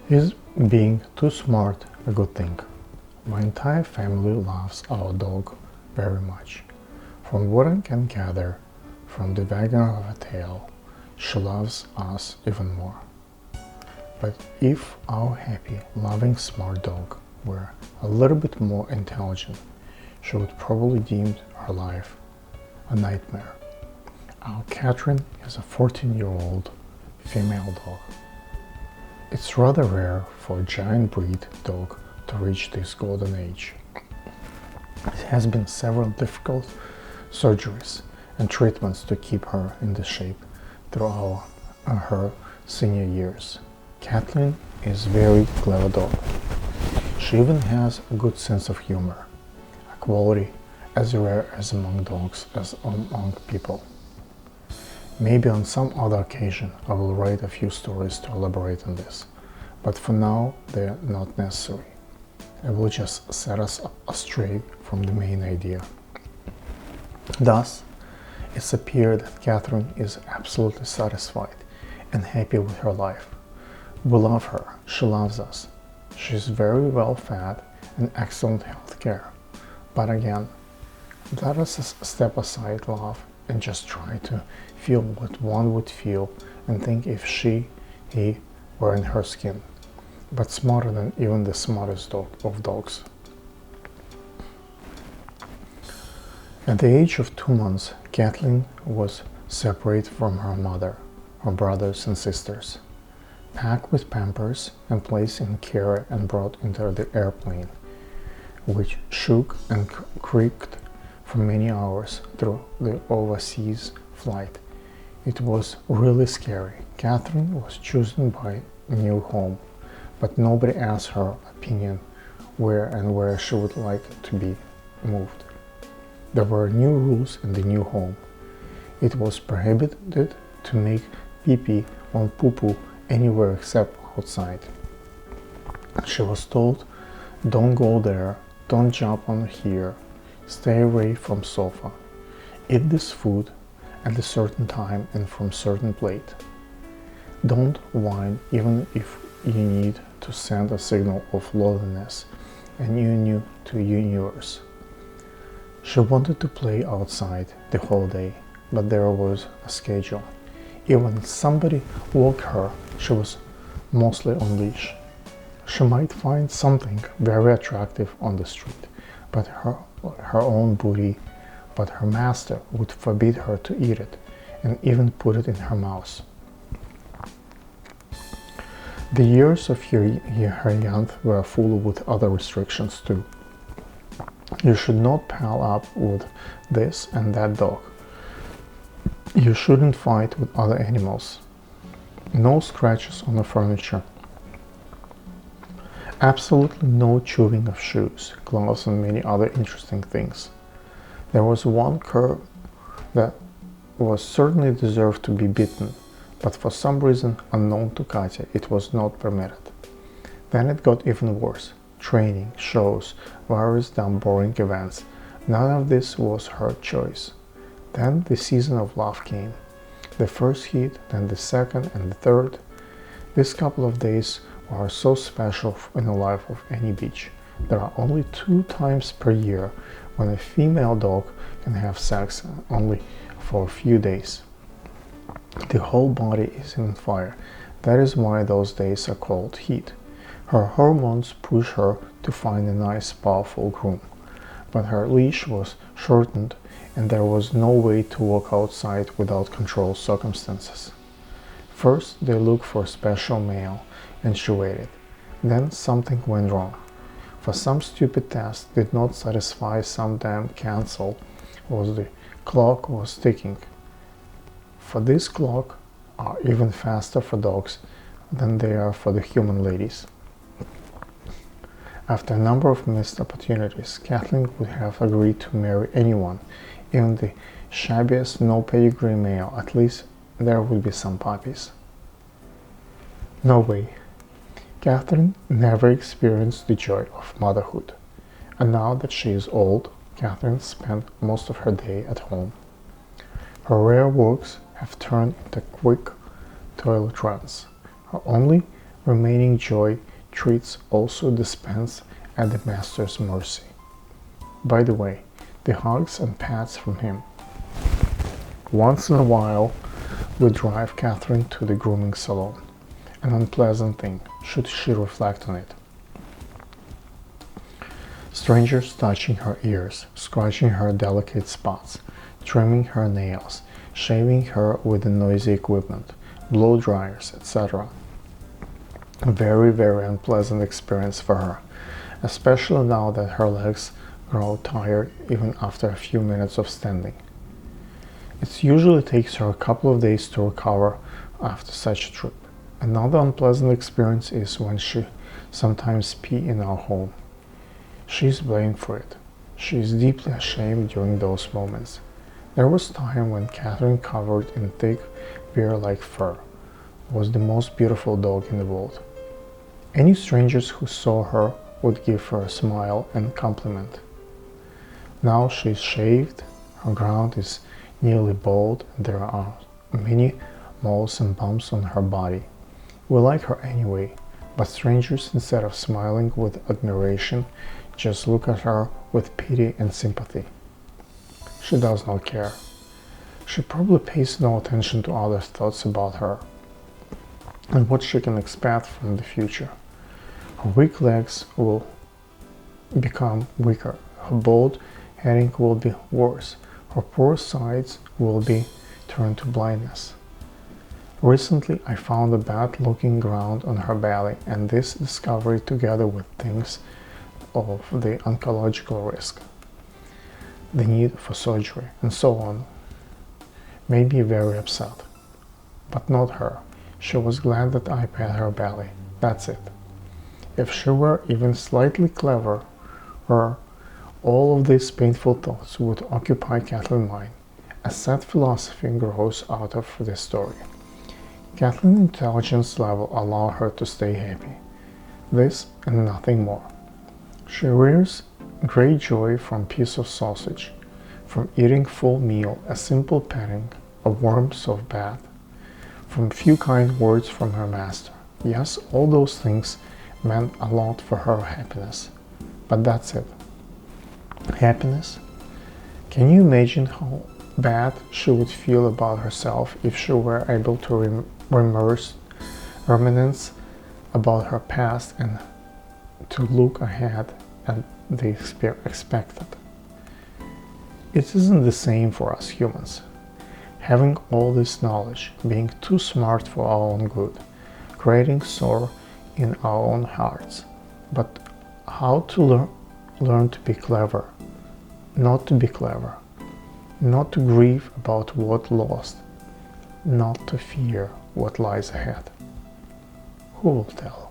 Is being too smart a good thing? My entire family loves our dog very much. From what I can gather from the wagging of her tail, she loves us even more. But if our happy, loving, smart dog were a little bit more intelligent, she would probably deem her life a nightmare. Our Kathrin is a 14-year-old female dog. It's rather rare for a giant breed dog to reach this golden age. It has been several difficult surgeries and treatments to keep her in this shape throughout her senior years. Kathrin is a very clever dog. She even has a good sense of humor, a quality as rare as among dogs as among people. Maybe on some other occasion I will write a few stories to elaborate on this, but for now they are not necessary. I will just set us astray from the main idea. Thus, it's appeared that Kathrin is absolutely satisfied and happy with her life. We love her, she loves us. She is very well fed and excellent health care. But again, let us step aside love and just try to feel what one would feel and think if he were in her skin, but smarter than even the smartest dog of dogs. At the age of 2 months, Kathleen was separated from her mother, her brothers and sisters, packed with pampers and placed in care and brought into the airplane, which shook and creaked for many hours through the overseas flight. It was really scary. Kathrin was chosen by a new home, but nobody asked her opinion where she would like to be moved. There were new rules in the new home. It was prohibited to make pee-pee or poo-poo anywhere except outside. She was told, don't go there, don't jump on here, stay away from sofa, eat this food at a certain time and from certain plate. Don't whine even if you need to send a signal of loneliness and you knew to universe. She wanted to play outside the whole day, but there was a schedule. Even if somebody walked her, she was mostly on leash. She might find something very attractive on the street, but her own booty, but her master would forbid her to eat it and even put it in her mouth. The years of her youth were full with other restrictions too. You should not pal up with this and that dog. You shouldn't fight with other animals. No scratches on the furniture. Absolutely no chewing of shoes, gloves and many other interesting things. There was one cur that was certainly deserved to be beaten, but for some reason unknown to Katya it was not permitted. Then it got even worse. Training, shows, various dumb boring events. None of this was her choice. Then the season of love came. The first heat, then the second and the third. This couple of days are so special in the life of any beach. There are only 2 times per year when a female dog can have sex only for a few days. The whole body is on fire. That is why those days are called heat. Her hormones push her to find a nice, powerful groom. But her leash was shortened and there was no way to walk outside without controlled circumstances. First, they looked for a special male and she waited. Then something went wrong. For some stupid test did not satisfy, some damn cancel was the clock was ticking. For this clock are even faster for dogs than they are for the human ladies. After a number of missed opportunities, Kathleen would have agreed to marry anyone, even the shabbiest no pedigree male. At least there would be some puppies. No way. Kathrin never experienced the joy of motherhood, and now that she is old, Kathrin spent most of her day at home. Her rare walks have turned into quick toilet runs. Her only remaining joy treats also dispense at the master's mercy. By the way, the hugs and pats from him. Once in a while, we drive Kathrin to the grooming salon. An unpleasant thing, should she reflect on it. Strangers touching her ears, scratching her delicate spots, trimming her nails, shaving her with the noisy equipment, blow dryers, etc. A very, very unpleasant experience for her, especially now that her legs grow tired even after a few minutes of standing. It usually takes her a couple of days to recover after such a trip. Another unpleasant experience is when she sometimes pees in our home. She is blamed for it. She is deeply ashamed during those moments. There was time when Kathrin, covered in thick, bear-like fur, was the most beautiful dog in the world. Any strangers who saw her would give her a smile and compliment. Now she is shaved, her ground is nearly bald, and there are many moles and bumps on her body. We like her anyway, but strangers, instead of smiling with admiration, just look at her with pity and sympathy. She does not care. She probably pays no attention to others' thoughts about her and what she can expect from the future. Her weak legs will become weaker. Her bald heading will be worse. Her poor sides will be turned to blindness. Recently, I found a bad-looking ground on her belly, and this discovery, together with things of the oncological risk, the need for surgery, and so on, made me very upset. But not her. She was glad that I pet her belly. That's it. If she were even slightly clever, all of these painful thoughts would occupy Kathlyn's mind. A sad philosophy grows out of this story. Kathlyn's intelligence level allows her to stay happy. This and nothing more. She rears great joy from a piece of sausage, from eating full meal, a simple petting, a warm soft bath, from few kind words from her master. Yes, all those things meant a lot for her happiness. But that's it. Happiness? Can you imagine how bad she would feel about herself if she were able to reminisce about her past and to look ahead at the expected? It isn't the same for us humans. Having all this knowledge, being too smart for our own good, creating sorrow in our own hearts. But how to learn to be clever, not to be clever, not to grieve about what lost, not to fear what lies ahead? Who will tell?